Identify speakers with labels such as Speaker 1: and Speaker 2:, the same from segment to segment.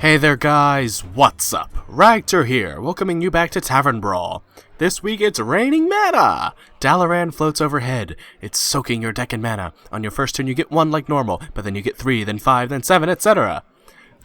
Speaker 1: Hey there guys, what's up? Ragtter here, welcoming you back to Tavern Brawl. This week it's raining mana! Dalaran floats overhead. It's soaking your deck in mana. On your first turn you get 1 like normal, but then you get 3, then 5, then 7, etc.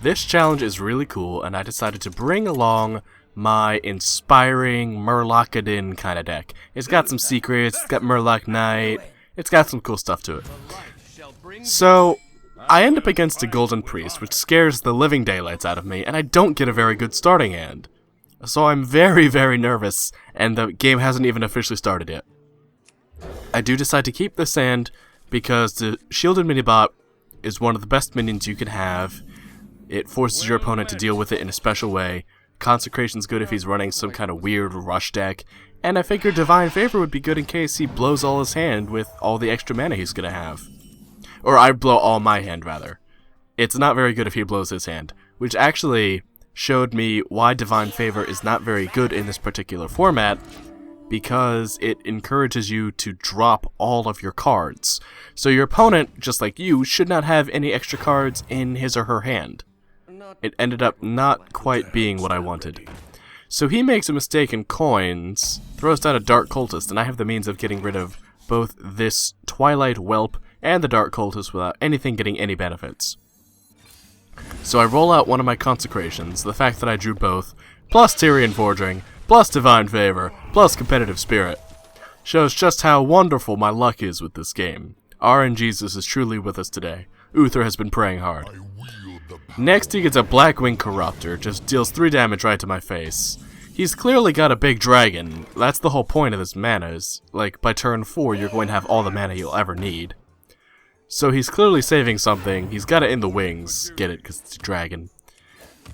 Speaker 1: This challenge is really cool, and I decided to bring along my inspiring Murloc-a-din kind of deck. It's got some secrets, it's got Murloc Knight, it's got some cool stuff to it. So, I end up against a Golden Priest, which scares the living daylights out of me, and I don't get a very good starting hand. So I'm very, very nervous, and the game hasn't even officially started yet. I do decide to keep this hand, because the Shielded Minibot is one of the best minions you can have. It forces your opponent to deal with it in a special way. Consecration's good if he's running some kind of weird rush deck, and I figured Divine Favor would be good in case he blows all his hand with all the extra mana he's gonna have. Or I blow all my hand, rather. It's not very good if he blows his hand, which actually showed me why Divine Favor is not very good in this particular format, because it encourages you to drop all of your cards. So your opponent, just like you, should not have any extra cards in his or her hand. It ended up not quite being what I wanted. So he makes a mistake in coins, throws down a Dark Cultist, and I have the means of getting rid of both this Twilight Whelp and the Dark Cultist without anything getting any benefits. So I roll out one of my Consecrations, the fact that I drew both, plus Tyrian Forging, plus Divine Favor, plus Competitive Spirit. Shows just how wonderful my luck is with this game. RNGesus is truly with us today. Uther has been praying hard. Next he gets a Blackwing Corruptor, just deals 3 damage right to my face. He's clearly got a big dragon. That's the whole point of this mana, is, like, by turn 4 you're going to have all the mana you'll ever need. So he's clearly saving something. He's got it in the wings. Get it, because it's a dragon.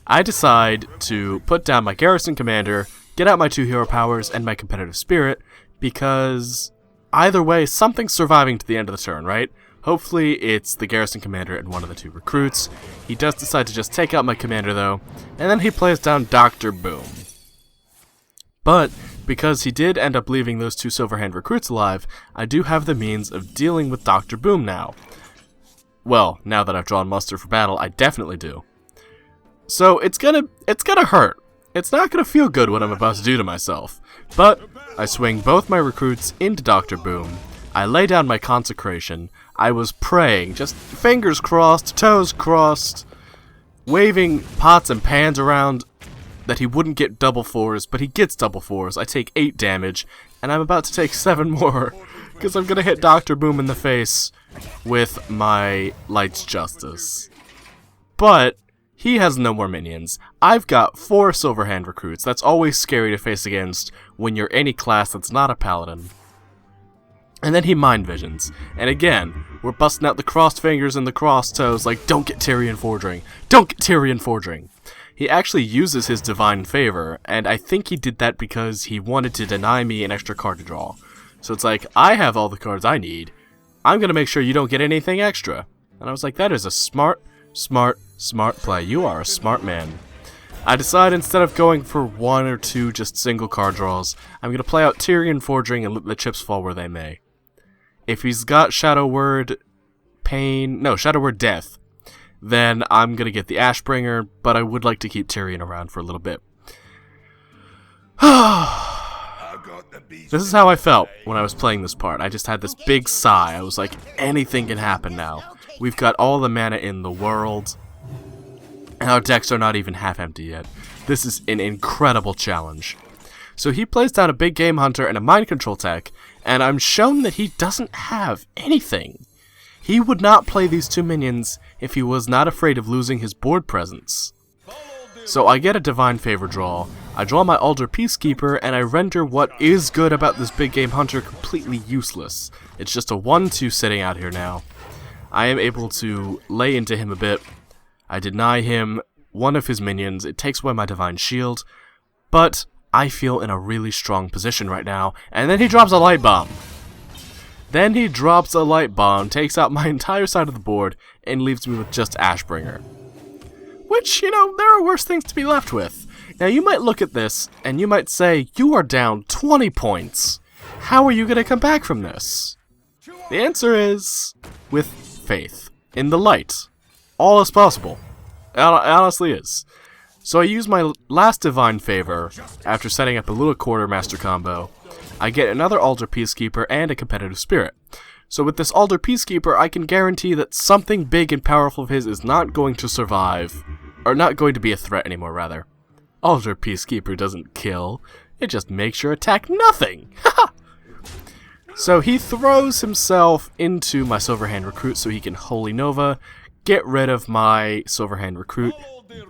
Speaker 1: I decide to put down my Garrison Commander, get out my 2 hero powers, and my Competitive Spirit, because either way, something's surviving to the end of the turn, right? Hopefully it's the Garrison Commander and one of the 2 recruits. He does decide to just take out my Commander, though, and then he plays down Dr. Boom. But because he did end up leaving those 2 Silverhand recruits alive, I do have the means of dealing with Dr. Boom now. Well, now that I've drawn muster for battle, I definitely do. So it's gonna hurt. It's not gonna feel good what I'm about to do to myself. But I swing both my recruits into Dr. Boom. I lay down my Consecration. I was praying, just fingers crossed, toes crossed, waving pots and pans around that he wouldn't get double 4s, but he gets double 4s. I take 8 damage, and I'm about to take 7 more, because I'm gonna hit Dr. Boom in the face with my Light's Justice. But he has no more minions. I've got 4 Silverhand recruits. That's always scary to face against when you're any class that's not a paladin. And then he Mind Visions. And again, we're busting out the crossed fingers and the crossed toes like, don't get Tyrian Forging. Don't get Tyrian Forging. He actually uses his Divine Favor, and I think he did that because he wanted to deny me an extra card to draw. So it's like, I have all the cards I need. I'm going to make sure you don't get anything extra. And I was like, that is a smart play. You are a smart man. I decide instead of going for 1 or 2 just single card draws, I'm going to play out Tyrian Forging and let the chips fall where they may. If he's got Shadow Word Death, then I'm going to get the Ashbringer, but I would like to keep Tyrian around for a little bit. This is how I felt when I was playing this part. I just had this big sigh. I was like, anything can happen now. We've got all the mana in the world, and our decks are not even half empty yet. This is an incredible challenge. So he plays down a big Game Hunter and a Mind Control tech, and I'm shown that he doesn't have anything. He would not play these 2 minions if he was not afraid of losing his board presence. So I get a Divine Favor draw, I draw my Alder Peacekeeper, and I render what is good about this big Game Hunter completely useless. It's just a 1-2 sitting out here now. I am able to lay into him a bit. I deny him one of his minions, it takes away my Divine Shield, but I feel in a really strong position right now, and then he drops a Light Bomb. Takes out my entire side of the board, and leaves me with just Ashbringer. Which, you know, there are worse things to be left with. Now, you might look at this, and you might say, you are down 20 points. How are you going to come back from this? The answer is, with faith. In the light. All is possible. It honestly is. So I use my last Divine Favor after setting up a little Quartermaster combo. I get another Altar Peacekeeper and a Competitive Spirit. So with this Altar Peacekeeper, I can guarantee that something big and powerful of his is not going to survive, or not going to be a threat anymore, rather. Altar Peacekeeper doesn't kill, it just makes your attack nothing! So he throws himself into my Silverhand Recruit so he can Holy Nova, get rid of my Silverhand Recruit,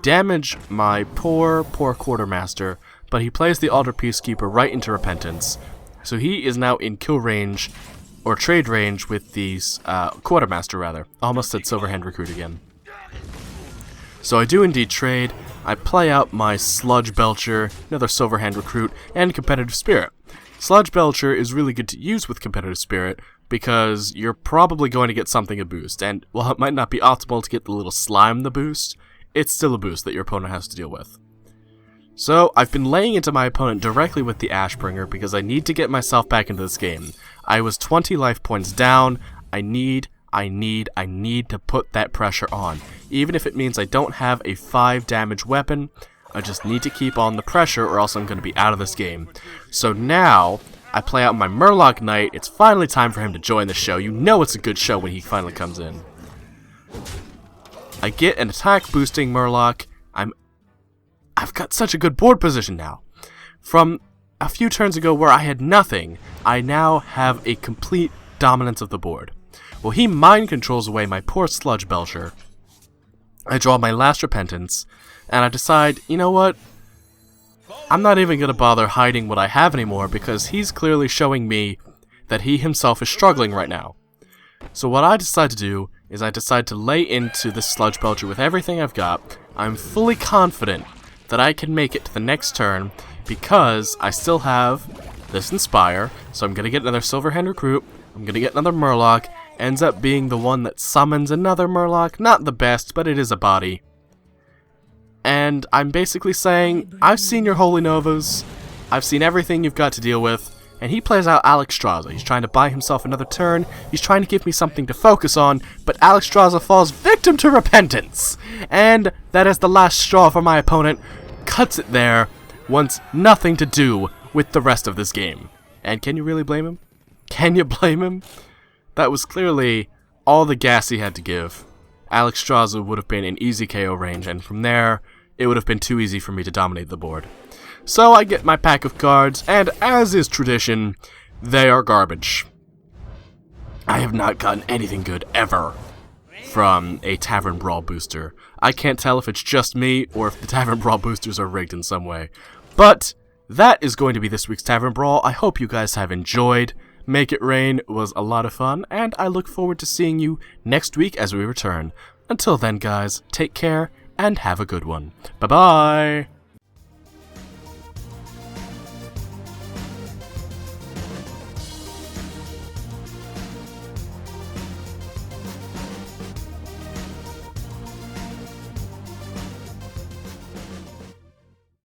Speaker 1: damage my poor Quartermaster, but he plays the Altar Peacekeeper right into Repentance. So he is now in kill range, or trade range with these, Quartermaster rather. Almost said Silverhand Recruit again. So I do indeed trade. I play out my Sludge Belcher, another Silverhand Recruit, and Competitive Spirit. Sludge Belcher is really good to use with Competitive Spirit because you're probably going to get something a boost, and while it might not be optimal to get the little slime the boost, it's still a boost that your opponent has to deal with. So I've been laying into my opponent directly with the Ashbringer because I need to get myself back into this game. I was 20 life points down. I need to put that pressure on. Even if it means I don't have a 5 damage weapon, I just need to keep on the pressure or else I'm going to be out of this game. So now, I play out my Murloc Knight. It's finally time for him to join the show. You know it's a good show when he finally comes in. I get an attack boosting Murloc. I've got such a good board position now. From a few turns ago where I had nothing, I now have a complete dominance of the board. Well, he mind controls away my poor Sludge Belcher. I draw my last Repentance, and I decide, you know what? I'm not even going to bother hiding what I have anymore because he's clearly showing me that he himself is struggling right now. So what I decide to do is I decide to lay into this Sludge Belcher with everything I've got. I'm fully confident that I can make it to the next turn because I still have this Inspire, so I'm going to get another Silverhand Recruit, I'm going to get another Murloc, ends up being the one that summons another Murloc, not the best, but it is a body. And I'm basically saying, I've seen your Holy Novas, I've seen everything you've got to deal with, and he plays out Alexstrasza. He's trying to buy himself another turn, he's trying to give me something to focus on, but Alexstrasza falls victim to Repentance! And that is the last straw for my opponent, cuts it there, wants nothing to do with the rest of this game. And can you really blame him? Can you blame him? That was clearly all the gas he had to give. Alexstrasza would have been in easy KO range, and from there, it would have been too easy for me to dominate the board. So I get my pack of cards, and as is tradition, they are garbage. I have not gotten anything good ever from a Tavern Brawl booster. I can't tell if it's just me, or if the Tavern Brawl boosters are rigged in some way. But that is going to be this week's Tavern Brawl. I hope you guys have enjoyed. Make It Rain was a lot of fun, and I look forward to seeing you next week as we return. Until then, guys, take care, and have a good one. Bye-bye!